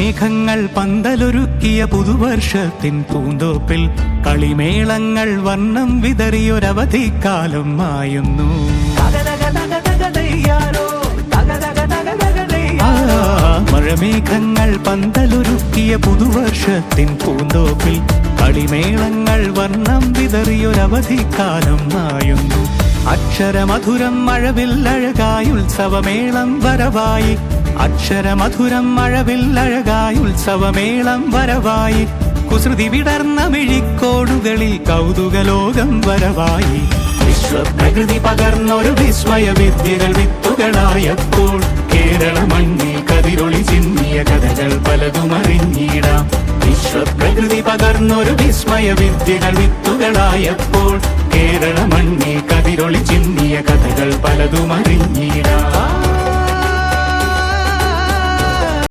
മഴമേഘങ്ങൾ പന്തലൊരുക്കിയ പുതുവർഷത്തിൻ പൂന്തോപ്പിൽ കളിമേളങ്ങൾ വർണ്ണം വിതറിയൊരവധിക്കാലം മായുന്നു. മഴമേഘങ്ങൾ പന്തലൊരുക്കിയ പുതുവർഷത്തിൻ പൂന്തോപ്പിൽ കളിമേളങ്ങൾ വർണ്ണം വിതറിയൊരവധിക്കാലം മായുന്നു. അക്ഷരമധുരം മഴവില്ലഴകായി ഉത്സവമേളം വരവായി, അക്ഷരമധുരം മഴവില്ലഴകായി ഉത്സവമേളം വരവായി, കുസൃതി വിടർന്ന മിഴിക്കോടുകളിൽ കൗതുകലോകം വരവായി. വിശ്വപ്രകൃതി പകർന്നൊരു വിസ്മയ വിദ്യകൾ വിത്തുകളായപ്പോൾ കേരള മണ്ണിൽ കതിരൊളി ചിന്നിയ കഥകൾ പലതും അറിഞ്ഞിടാം. വിശ്വപ്രകൃതി പകർന്നൊരു വിസ്മയ വിദ്യകൾ വിത്തുകളായപ്പോൾ കേരള മണ്ണിൽ കതിരൊളി ചിന്നിയ കഥകൾ പലതും അറിഞ്ഞിടാം.